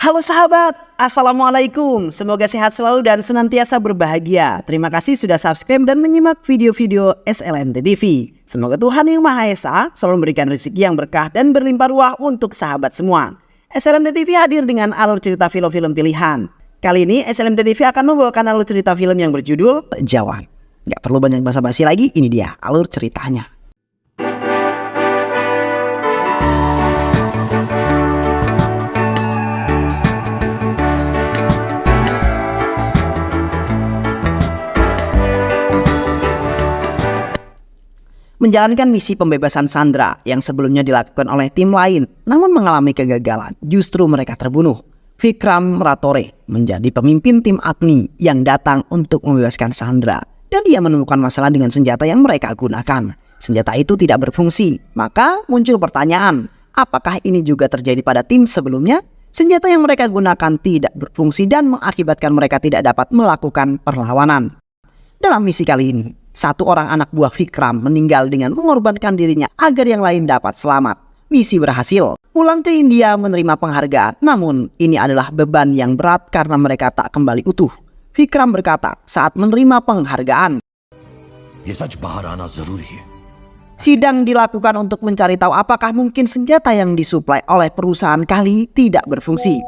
Halo sahabat, Assalamualaikum. Semoga sehat selalu dan senantiasa berbahagia. Terima kasih sudah subscribe dan menyimak video-video SLMT TV. Semoga Tuhan Yang Maha Esa selalu memberikan rezeki yang berkah dan berlimpah ruah untuk sahabat semua. SLMT TV hadir dengan alur cerita film-film pilihan. Kali ini SLMT TV akan membawakan alur cerita film yang berjudul Jawan. Gak perlu banyak basa-basi lagi, ini dia alur ceritanya. Menjalankan misi pembebasan Sandra yang sebelumnya dilakukan oleh tim lain namun mengalami kegagalan, justru mereka terbunuh. Vikram Ratore menjadi pemimpin tim Agni yang datang untuk membebaskan Sandra, dan dia menemukan masalah dengan senjata yang mereka gunakan. Senjata itu tidak berfungsi, maka muncul pertanyaan, apakah ini juga terjadi pada tim sebelumnya? Senjata yang mereka gunakan tidak berfungsi dan mengakibatkan mereka tidak dapat melakukan perlawanan. Dalam misi kali ini, satu orang anak buah Vikram meninggal dengan mengorbankan dirinya agar yang lain dapat selamat. Misi berhasil. Pulang ke India menerima penghargaan, namun ini adalah beban yang berat karena mereka tak kembali utuh. Vikram berkata saat menerima penghargaan, sidang dilakukan untuk mencari tahu apakah mungkin senjata yang disuplai oleh perusahaan Kali tidak berfungsi.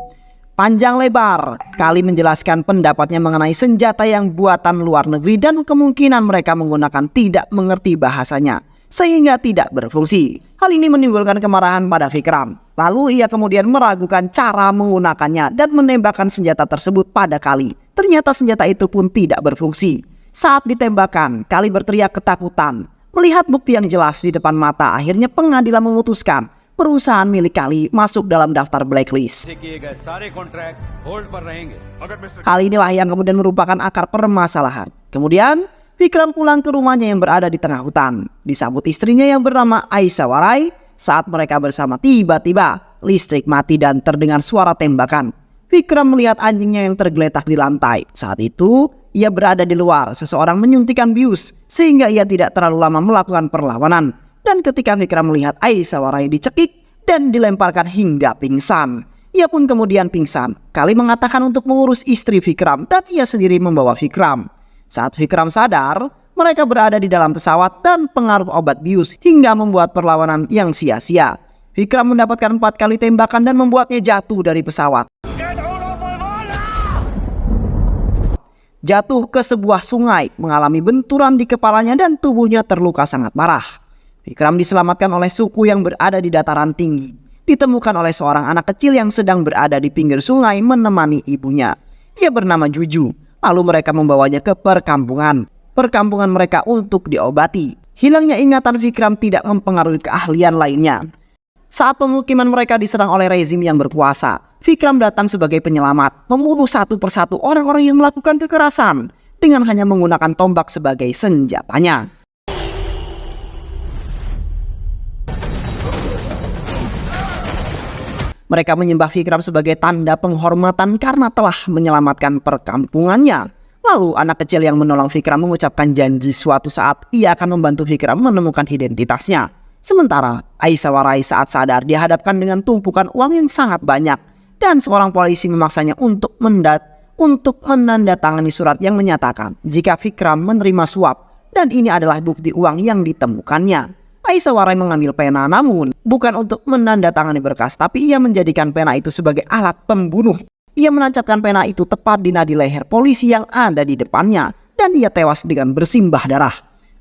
Panjang lebar, Kali menjelaskan pendapatnya mengenai senjata yang buatan luar negeri dan kemungkinan mereka menggunakan tidak mengerti bahasanya, sehingga tidak berfungsi. Hal ini menimbulkan kemarahan pada Vikram. Lalu ia kemudian meragukan cara menggunakannya dan menembakkan senjata tersebut pada Kali. Ternyata senjata itu pun tidak berfungsi. Saat ditembakkan, Kali berteriak ketakutan. Melihat bukti yang jelas di depan mata, akhirnya pengadilan memutuskan perusahaan milik Kali masuk dalam daftar blacklist. Hal inilah yang kemudian merupakan akar permasalahan. Kemudian Vikram pulang ke rumahnya yang berada di tengah hutan. Disambut istrinya yang bernama Aishwarya. Saat mereka bersama, tiba-tiba listrik mati dan terdengar suara tembakan. Vikram melihat anjingnya yang tergeletak di lantai. Saat itu ia berada di luar. Seseorang menyuntikkan bius sehingga ia tidak terlalu lama melakukan perlawanan. Dan ketika Vikram melihat Aishwarya dicekik dan dilemparkan hingga pingsan, ia pun kemudian pingsan. Kali mengatakan untuk mengurus istri Vikram dan ia sendiri membawa Vikram. Saat Vikram sadar, mereka berada di dalam pesawat dan pengaruh obat bius hingga membuat perlawanan yang sia-sia. Vikram mendapatkan 4 kali tembakan dan membuatnya jatuh dari pesawat. Jatuh ke sebuah sungai, mengalami benturan di kepalanya dan tubuhnya terluka sangat parah. Vikram diselamatkan oleh suku yang berada di dataran tinggi. Ditemukan oleh seorang anak kecil yang sedang berada di pinggir sungai menemani ibunya. Ia bernama Juju. Lalu mereka membawanya ke perkampungan mereka untuk diobati. Hilangnya ingatan Vikram tidak mempengaruhi keahlian lainnya. Saat pemukiman mereka diserang oleh rezim yang berkuasa, Vikram datang sebagai penyelamat, membunuh satu persatu orang-orang yang melakukan kekerasan dengan hanya menggunakan tombak sebagai senjatanya. Mereka menyembah Vikram sebagai tanda penghormatan karena telah menyelamatkan perkampungannya. Lalu anak kecil yang menolong Vikram mengucapkan janji suatu saat ia akan membantu Vikram menemukan identitasnya. Sementara Aishwarya saat sadar dihadapkan dengan tumpukan uang yang sangat banyak dan seorang polisi memaksanya untuk menandatangani surat yang menyatakan jika Vikram menerima suap dan ini adalah bukti uang yang ditemukannya. Aishwarya mengambil pena namun bukan untuk menandatangani berkas, tapi ia menjadikan pena itu sebagai alat pembunuh. Ia menancapkan pena itu tepat di nadi leher polisi yang ada di depannya dan ia tewas dengan bersimbah darah.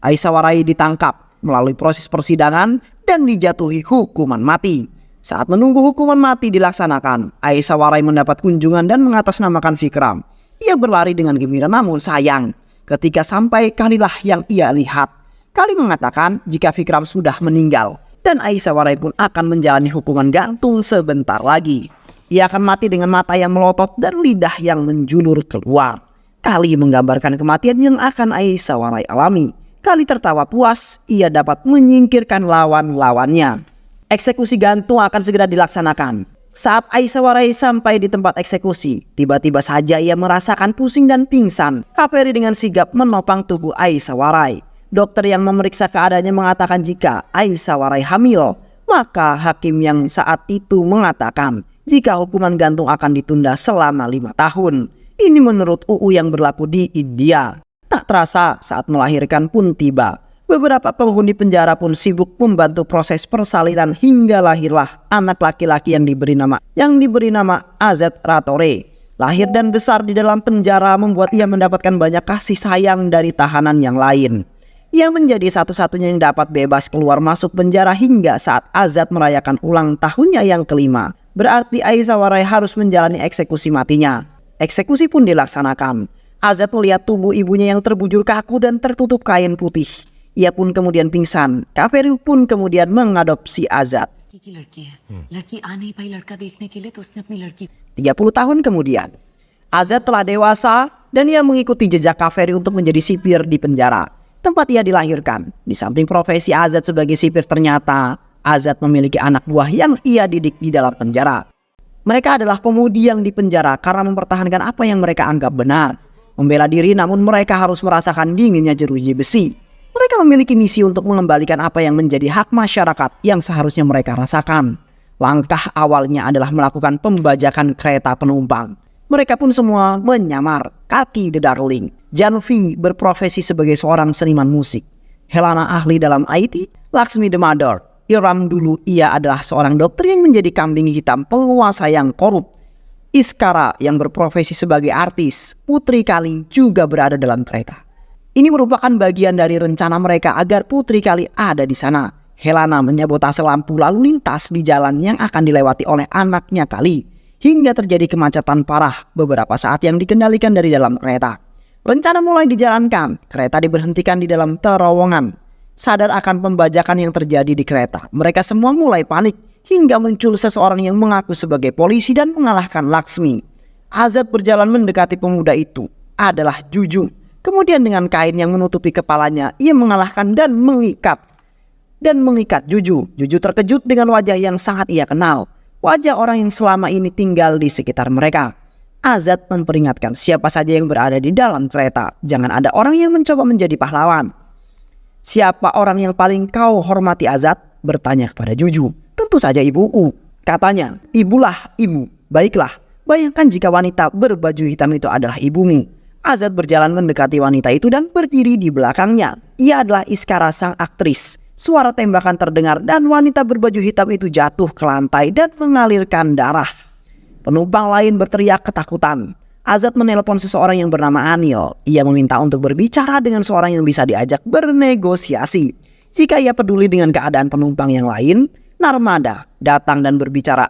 Aishwarya ditangkap melalui proses persidangan dan dijatuhi hukuman mati. Saat menunggu hukuman mati dilaksanakan, Aishwarya mendapat kunjungan dan mengatasnamakan Vikram. Ia berlari dengan gembira namun sayang, ketika sampai Kalilah yang ia lihat. Kali mengatakan jika Vikram sudah meninggal dan Aishwarya pun akan menjalani hukuman gantung sebentar lagi. Ia akan mati dengan mata yang melotot dan lidah yang menjulur keluar. Kali menggambarkan kematian yang akan Aishwarya alami. Kali tertawa puas, ia dapat menyingkirkan lawan-lawannya. Eksekusi gantung akan segera dilaksanakan. Saat Aishwarya sampai di tempat eksekusi, tiba-tiba saja ia merasakan pusing dan pingsan. Kaveri dengan sigap menopang tubuh Aishwarya. Dokter yang memeriksa keadaannya mengatakan jika Aishwarya hamil. Maka hakim yang saat itu mengatakan jika hukuman gantung akan ditunda selama 5 tahun. Ini menurut UU yang berlaku di India. Tak terasa saat melahirkan pun tiba. Beberapa penghuni penjara pun sibuk membantu proses persalinan hingga lahirlah anak laki-laki yang diberi nama Azat Ratore. Lahir dan besar di dalam penjara membuat ia mendapatkan banyak kasih sayang dari tahanan yang lain. Ia menjadi satu-satunya yang dapat bebas keluar masuk penjara hingga saat Azat merayakan ulang tahunnya yang kelima. Berarti Aisha Warai harus menjalani eksekusi matinya. Eksekusi pun dilaksanakan. Azat melihat tubuh ibunya yang terbujur kaku dan tertutup kain putih. Ia pun kemudian pingsan. Kaferi pun kemudian mengadopsi Azat. 30 tahun kemudian, Azat telah dewasa dan ia mengikuti jejak Kaferi untuk menjadi sipir di penjara, tempat ia dilahirkan. Di samping profesi Azat sebagai sipir, ternyata Azat memiliki anak buah yang ia didik di dalam penjara. Mereka adalah pemudi yang dipenjara karena mempertahankan apa yang mereka anggap benar. Membela diri, namun mereka harus merasakan dinginnya jeruji besi. Mereka memiliki misi untuk mengembalikan apa yang menjadi hak masyarakat yang seharusnya mereka rasakan. Langkah awalnya adalah melakukan pembajakan kereta penumpang. Mereka pun semua menyamar. Kaki the Darling. Janvi berprofesi sebagai seorang seniman musik. Helana ahli dalam IT. Laksmi the Mother. Iram dulu ia adalah seorang dokter yang menjadi kambing hitam penguasa yang korup. Iskara yang berprofesi sebagai artis. Putri Kali juga berada dalam kereta. Ini merupakan bagian dari rencana mereka agar Putri Kali ada di sana. Helana menyabotase lampu lalu lintas di jalan yang akan dilewati oleh anaknya Kali. Hingga terjadi kemacetan parah beberapa saat yang dikendalikan dari dalam kereta. Rencana mulai dijalankan. Kereta diberhentikan di dalam terowongan. Sadar akan pembajakan yang terjadi di kereta, mereka semua mulai panik hingga muncul seseorang yang mengaku sebagai polisi dan mengalahkan Laksmi. Azat berjalan mendekati pemuda itu. Adalah Juju. Kemudian dengan kain yang menutupi kepalanya, ia mengalahkan dan mengikat Juju. Juju terkejut dengan wajah yang sangat ia kenal. Wajah orang yang selama ini tinggal di sekitar mereka. Azat memperingatkan siapa saja yang berada di dalam kereta. Jangan ada orang yang mencoba menjadi pahlawan. Siapa orang yang paling kau hormati, Azat? Bertanya kepada Juju. Tentu saja ibuku. Katanya, ibulah ibu. Baiklah, bayangkan jika wanita berbaju hitam itu adalah ibumu. Azat berjalan mendekati wanita itu dan berdiri di belakangnya. Ia adalah Iskara, sang aktris. Suara tembakan terdengar dan wanita berbaju hitam itu jatuh ke lantai dan mengalirkan darah. Penumpang lain berteriak ketakutan. Azat menelpon seseorang yang bernama Anil. Ia meminta untuk berbicara dengan seorang yang bisa diajak bernegosiasi. Jika ia peduli dengan keadaan penumpang yang lain, Narmada datang dan berbicara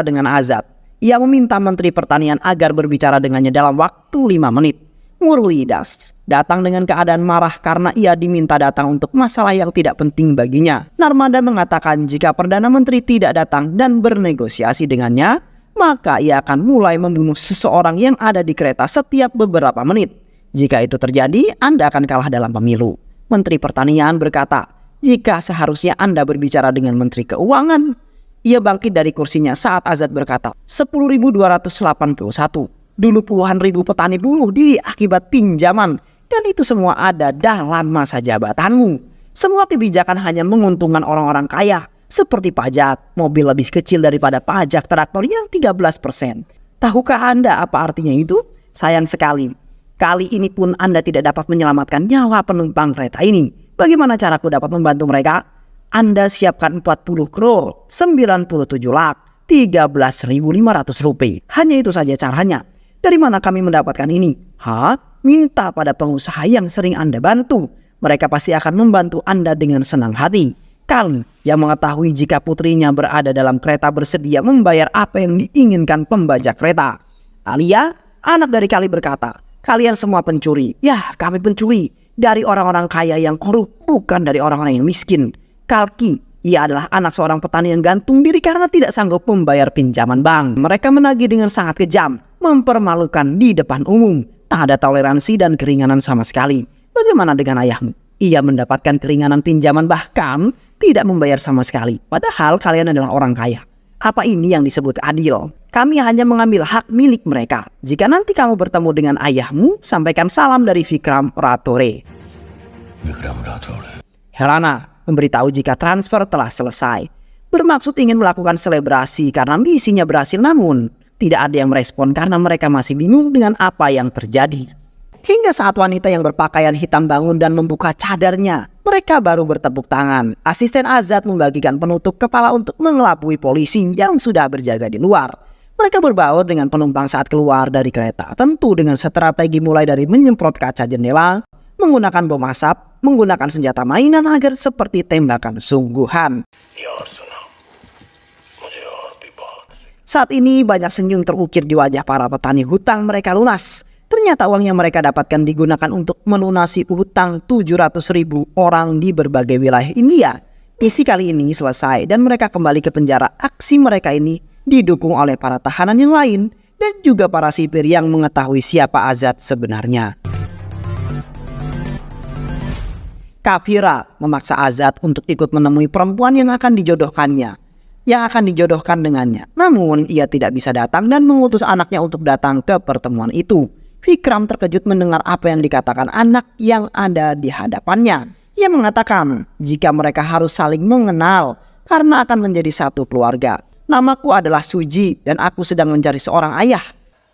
dengan Azat. Ia meminta Menteri Pertanian agar berbicara dengannya dalam waktu 5 menit. Murli Das datang dengan keadaan marah karena ia diminta datang untuk masalah yang tidak penting baginya. Narmada mengatakan jika Perdana Menteri tidak datang dan bernegosiasi dengannya, maka ia akan mulai membunuh seseorang yang ada di kereta setiap beberapa menit. Jika itu terjadi, Anda akan kalah dalam pemilu. Menteri Pertanian berkata, jika seharusnya Anda berbicara dengan Menteri Keuangan. Ia bangkit dari kursinya saat Azat berkata, 10.281. Dulu puluhan ribu petani bunuh diri akibat pinjaman. Dan itu semua ada dalam masa jabatanmu. Semua kebijakan hanya menguntungkan orang-orang kaya. Seperti pajak, mobil lebih kecil daripada pajak traktor yang 13%. Tahukah Anda apa artinya itu? Sayang sekali. Kali ini pun Anda tidak dapat menyelamatkan nyawa penumpang kereta ini. Bagaimana caraku dapat membantu mereka? Anda siapkan 40 crore, 97 lak, 13.500 rupiah. Hanya itu saja caranya. Dari mana kami mendapatkan ini? Minta pada pengusaha yang sering Anda bantu. Mereka pasti akan membantu Anda dengan senang hati. Kali yang mengetahui jika putrinya berada dalam kereta bersedia membayar apa yang diinginkan pembajak kereta. Alia, anak dari Kali berkata, kalian semua pencuri. Ya, kami pencuri. Dari orang-orang kaya yang korup, bukan dari orang-orang yang miskin. Kalki, ia adalah anak seorang petani yang gantung diri karena tidak sanggup membayar pinjaman bank. Mereka menagih dengan sangat kejam, mempermalukan di depan umum. Tak ada toleransi dan keringanan sama sekali. Bagaimana dengan ayahmu? Ia mendapatkan keringanan pinjaman bahkan tidak membayar sama sekali. Padahal kalian adalah orang kaya. Apa ini yang disebut adil? Kami hanya mengambil hak milik mereka. Jika nanti kamu bertemu dengan ayahmu, sampaikan salam dari Vikram Ratore. Helana memberitahu jika transfer telah selesai. bermaksud ingin melakukan selebrasi karena misinya berhasil, namun tidak ada yang merespon karena mereka masih bingung dengan apa yang terjadi. Hingga saat wanita yang berpakaian hitam bangun dan membuka cadarnya, mereka baru bertepuk tangan. Asisten Azad membagikan penutup kepala untuk mengelabui polisi yang sudah berjaga di luar. Mereka berbaur dengan penumpang saat keluar dari kereta, tentu dengan strategi mulai dari menyemprot kaca jendela, menggunakan bom asap, menggunakan senjata mainan agar seperti tembakan sungguhan. Saat ini banyak senyum terukir di wajah para petani hutang mereka lunas. Ternyata uang yang mereka dapatkan digunakan untuk melunasi hutang 700.000 orang di berbagai wilayah India. Misi kali ini selesai dan mereka kembali ke penjara. Aksi mereka ini didukung oleh para tahanan yang lain dan juga para sipir yang mengetahui siapa Azad sebenarnya. Kafira memaksa Azad untuk ikut menemui perempuan yang akan dijodohkan dengannya. Namun ia tidak bisa datang dan mengutus anaknya untuk datang ke pertemuan itu. Vikram terkejut mendengar apa yang dikatakan anak yang ada di hadapannya. Ia mengatakan jika mereka harus saling mengenal karena akan menjadi satu keluarga. Namaku adalah Suji dan aku sedang mencari seorang ayah.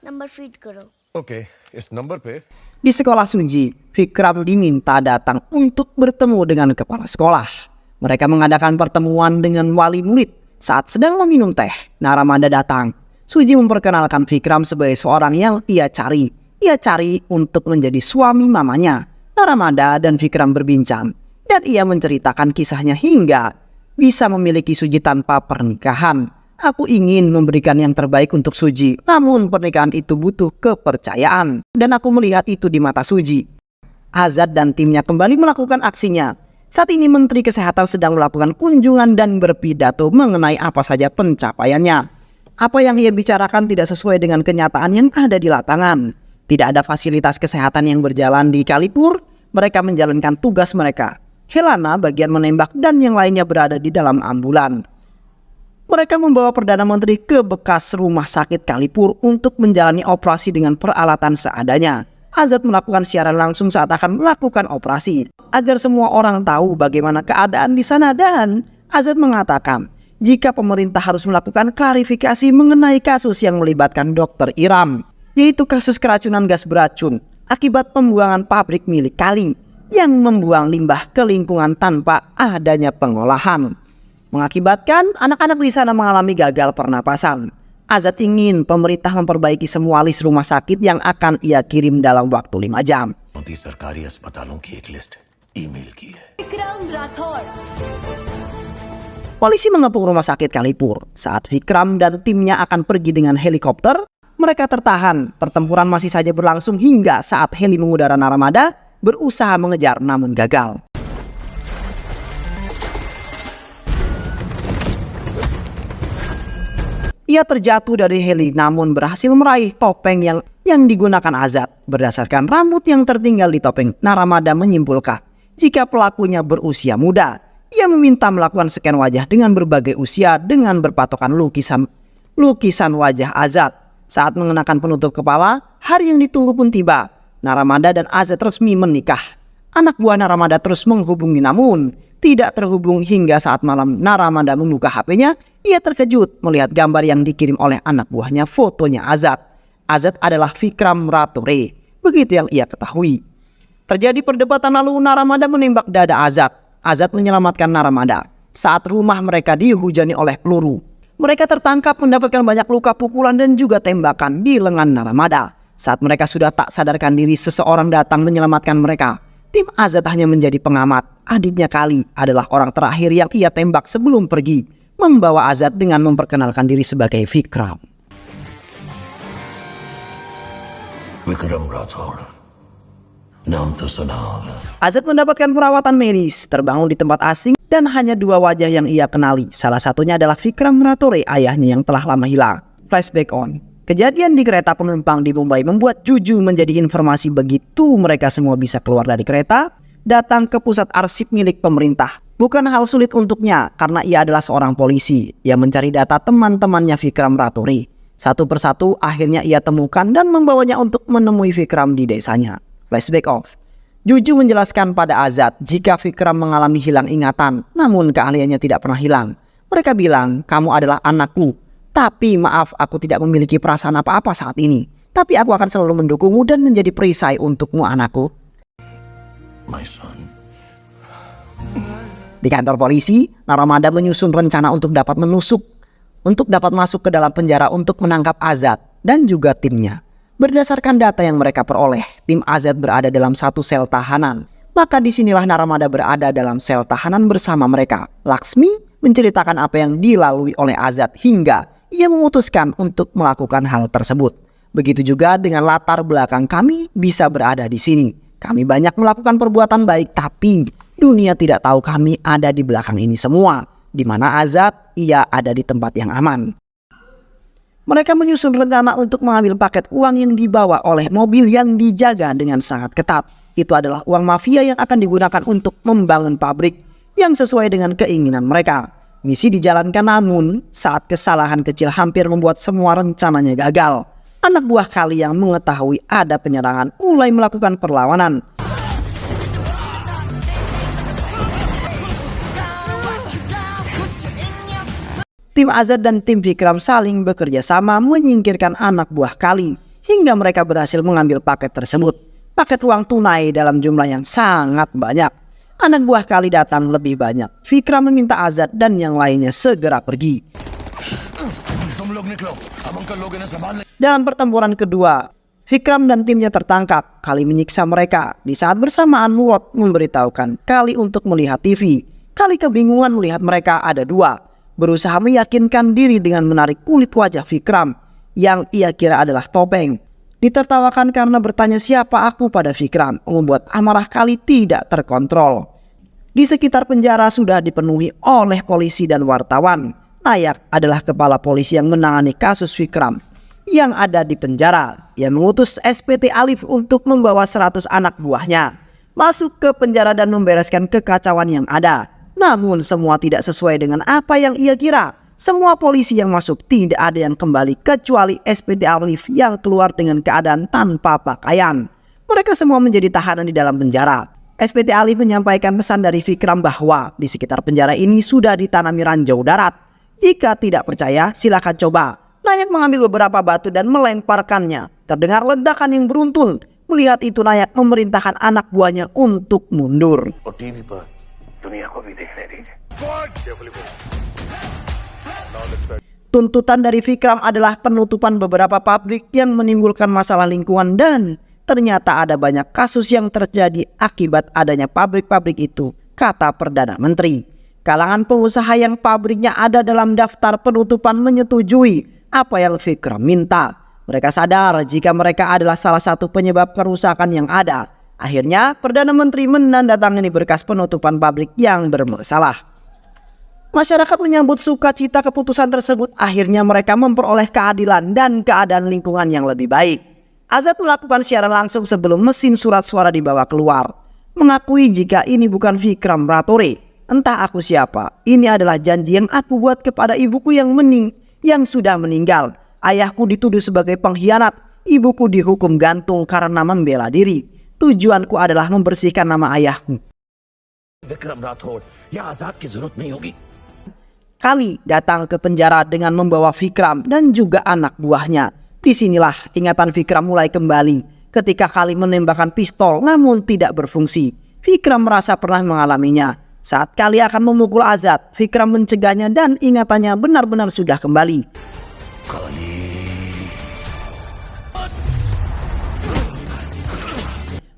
Number feed karo. Okay, इस नंबर पे Di sekolah Suji, Vikram diminta datang untuk bertemu dengan kepala sekolah. Mereka mengadakan pertemuan dengan wali murid. Saat sedang meminum teh, Naramada datang. Suji memperkenalkan Vikram sebagai seorang yang ia cari. Ia cari untuk menjadi suami mamanya. Naramada dan Vikram berbincang dan ia menceritakan kisahnya hingga bisa memiliki Suji tanpa pernikahan. Aku ingin memberikan yang terbaik untuk Suji, namun pernikahan itu butuh kepercayaan dan aku melihat itu di mata Suji. Azad dan timnya kembali melakukan aksinya. Saat ini Menteri Kesehatan sedang melakukan kunjungan dan berpidato mengenai apa saja pencapaiannya. Apa yang ia bicarakan tidak sesuai dengan kenyataan yang ada di lapangan. Tidak ada fasilitas kesehatan yang berjalan di Kalipur. Mereka menjalankan tugas mereka. Helana bagian menembak dan yang lainnya berada di dalam ambulan. Mereka membawa Perdana Menteri ke bekas rumah sakit Kalipur untuk menjalani operasi dengan peralatan seadanya. Azad melakukan siaran langsung saat akan melakukan operasi agar semua orang tahu bagaimana keadaan di sana, dan Azad mengatakan jika pemerintah harus melakukan klarifikasi mengenai kasus yang melibatkan Dr. Iram, yaitu kasus keracunan gas beracun akibat pembuangan pabrik milik Kali yang membuang limbah ke lingkungan tanpa adanya pengolahan, mengakibatkan anak-anak di sana mengalami gagal pernapasan. Azad ingin pemerintah memperbaiki semua list rumah sakit yang akan ia kirim dalam waktu 5 jam. सरकारी अस्पतालों की एक list email की है। Vikram Rathod. Polisi mengepung rumah sakit Kalipur. Saat Vikram dan timnya akan pergi dengan helikopter, mereka tertahan. Pertempuran masih saja berlangsung hingga saat heli mengudara Naramada berusaha mengejar namun gagal. Ia terjatuh dari heli namun berhasil meraih topeng yang digunakan Azad. Berdasarkan rambut yang tertinggal di topeng, Naramada menyimpulkan jika pelakunya berusia muda. Ia meminta melakukan scan wajah dengan berbagai usia dengan berpatokan lukisan wajah Azad. Saat mengenakan penutup kepala, hari yang ditunggu pun tiba. Naramada dan Azad resmi menikah. Anak buah Naramada terus menghubungi namun tidak terhubung hingga saat malam Naramada membuka HP-nya. Ia terkejut melihat gambar yang dikirim oleh anak buahnya, fotonya Azad. Azad adalah Vikram Rathore. Begitu yang ia ketahui. Terjadi perdebatan lalu Naramada menembak dada Azad. Azad menyelamatkan Naramada saat rumah mereka dihujani oleh peluru. Mereka tertangkap mendapatkan banyak luka pukulan dan juga tembakan di lengan Naramada. Saat mereka sudah tak sadarkan diri, seseorang datang menyelamatkan mereka. Tim Azad hanya menjadi pengamat. Adiknya Kali adalah orang terakhir yang ia tembak sebelum pergi, membawa Azad dengan memperkenalkan diri sebagai Vikram. Vikram राठौड़ नाम तो सुना होगा। Azad mendapatkan perawatan medis, terbangun di tempat asing, dan hanya 2 wajah yang ia kenali. Salah satunya adalah Vikram Rathore, ayahnya yang telah lama hilang. Flashback on. Kejadian di kereta penumpang di Mumbai membuat Juju menjadi informasi. Begitu mereka semua bisa keluar dari kereta, datang ke pusat arsip milik pemerintah. Bukan hal sulit untuknya karena ia adalah seorang polisi yang mencari data teman-temannya Vikram Rathore. Satu persatu akhirnya ia temukan dan membawanya untuk menemui Vikram di desanya. Flashback off. Juju menjelaskan pada Azad jika Vikram mengalami hilang ingatan, namun keahliannya tidak pernah hilang. Mereka bilang, kamu adalah anakku. Tapi maaf, aku tidak memiliki perasaan apa-apa saat ini. Tapi aku akan selalu mendukungmu dan menjadi perisai untukmu, anakku. My son. Di kantor polisi, Naramada menyusun rencana untuk dapat masuk ke dalam penjara untuk menangkap Azad dan juga timnya. Berdasarkan data yang mereka peroleh, tim Azad berada dalam satu sel tahanan. Maka disinilah Naramada berada dalam sel tahanan bersama mereka. Laksmi menceritakan apa yang dilalui oleh Azad hingga ia memutuskan untuk melakukan hal tersebut. Begitu juga dengan latar belakang kami bisa berada di sini. Kami banyak melakukan perbuatan baik, tapi dunia tidak tahu kami ada di belakang ini semua. Di mana Azad, ia ada di tempat yang aman. Mereka menyusun rencana untuk mengambil paket uang yang dibawa oleh mobil yang dijaga dengan sangat ketat. Itu adalah uang mafia yang akan digunakan untuk membangun pabrik yang sesuai dengan keinginan mereka. Misi dijalankan, namun saat kesalahan kecil hampir membuat semua rencananya gagal. Anak buah Kali yang mengetahui ada penyerangan mulai melakukan perlawanan. Tim Azad dan tim Vikram saling bekerja sama menyingkirkan anak buah Kali hingga mereka berhasil mengambil paket tersebut. Paket uang tunai dalam jumlah yang sangat banyak. Anak buah Kali datang lebih banyak. Vikram meminta Azad dan yang lainnya segera pergi. Dalam pertempuran kedua, Vikram dan timnya tertangkap. Kali menyiksa mereka. Di saat bersamaan, Lot memberitahukan Kali untuk melihat TV. Kali kebingungan melihat mereka ada dua. Berusaha meyakinkan diri dengan menarik kulit wajah Vikram yang ia kira adalah topeng. Ditertawakan karena bertanya siapa aku pada Vikram, membuat amarah Kali tidak terkontrol. Di sekitar penjara sudah dipenuhi oleh polisi dan wartawan. Nayak adalah kepala polisi yang menangani kasus Vikram yang ada di penjara. Ia mengutus SPT Alif untuk membawa 100 anak buahnya masuk ke penjara dan membereskan kekacauan yang ada. Namun semua tidak sesuai dengan apa yang ia kira. Semua polisi yang masuk tidak ada yang kembali kecuali SPT Alif yang keluar dengan keadaan tanpa pakaian. Mereka semua menjadi tahanan di dalam penjara. SPT Alif menyampaikan pesan dari Vikram bahwa di sekitar penjara ini sudah ditanami ranjau darat. Jika tidak percaya, silakan coba. Nayak mengambil beberapa batu dan melemparkannya. Terdengar ledakan yang beruntun. Melihat itu, Nayak memerintahkan anak buahnya untuk mundur. और टीवी पर दुनिया को भी देखने दीजिए. Tuntutan dari Vikram adalah penutupan beberapa pabrik yang menimbulkan masalah lingkungan dan ternyata ada banyak kasus yang terjadi akibat adanya pabrik-pabrik itu, kata Perdana Menteri. Kalangan pengusaha yang pabriknya ada dalam daftar penutupan menyetujui apa yang Vikram minta. Mereka sadar jika mereka adalah salah satu penyebab kerusakan yang ada. Akhirnya Perdana Menteri menandatangani berkas penutupan pabrik yang bermasalah. Masyarakat menyambut sukacita keputusan tersebut. Akhirnya mereka memperoleh keadilan dan keadaan lingkungan yang lebih baik. Azad melakukan siaran langsung sebelum mesin surat suara dibawa keluar. Mengakui jika ini bukan Vikram Ratore. Entah aku siapa. Ini adalah janji yang aku buat kepada ibuku yang sudah meninggal. Ayahku dituduh sebagai pengkhianat. Ibuku dihukum gantung karena membela diri. Tujuanku adalah membersihkan nama ayahku. Vikram राठौड़ या आजाद की जरूरत नहीं होगी. Kali datang ke penjara dengan membawa Vikram dan juga anak buahnya. Disinilah ingatan Vikram mulai kembali ketika Kali menembakkan pistol namun tidak berfungsi. Vikram merasa pernah mengalaminya. Saat Kali akan memukul Azad, Vikram mencegahnya dan ingatannya benar-benar sudah kembali.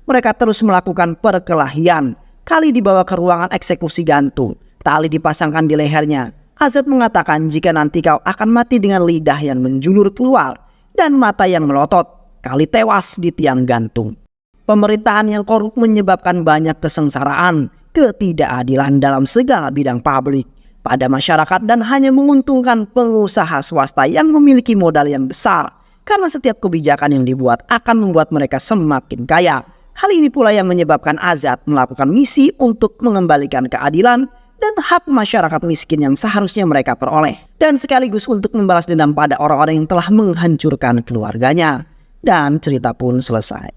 Mereka terus melakukan perkelahian. Kali dibawa ke ruangan eksekusi gantung. Tali dipasangkan di lehernya. Azad mengatakan jika nanti kau akan mati dengan lidah yang menjulur keluar dan mata yang melotot. Kali tewas di tiang gantung. Pemerintahan yang korup menyebabkan banyak kesengsaraan, ketidakadilan dalam segala bidang publik pada masyarakat dan hanya menguntungkan pengusaha swasta yang memiliki modal yang besar karena setiap kebijakan yang dibuat akan membuat mereka semakin kaya. Hal ini pula yang menyebabkan Azad melakukan misi untuk mengembalikan keadilan dan hak masyarakat miskin yang seharusnya mereka peroleh. Dan sekaligus untuk membalas dendam pada orang-orang yang telah menghancurkan keluarganya. Dan cerita pun selesai.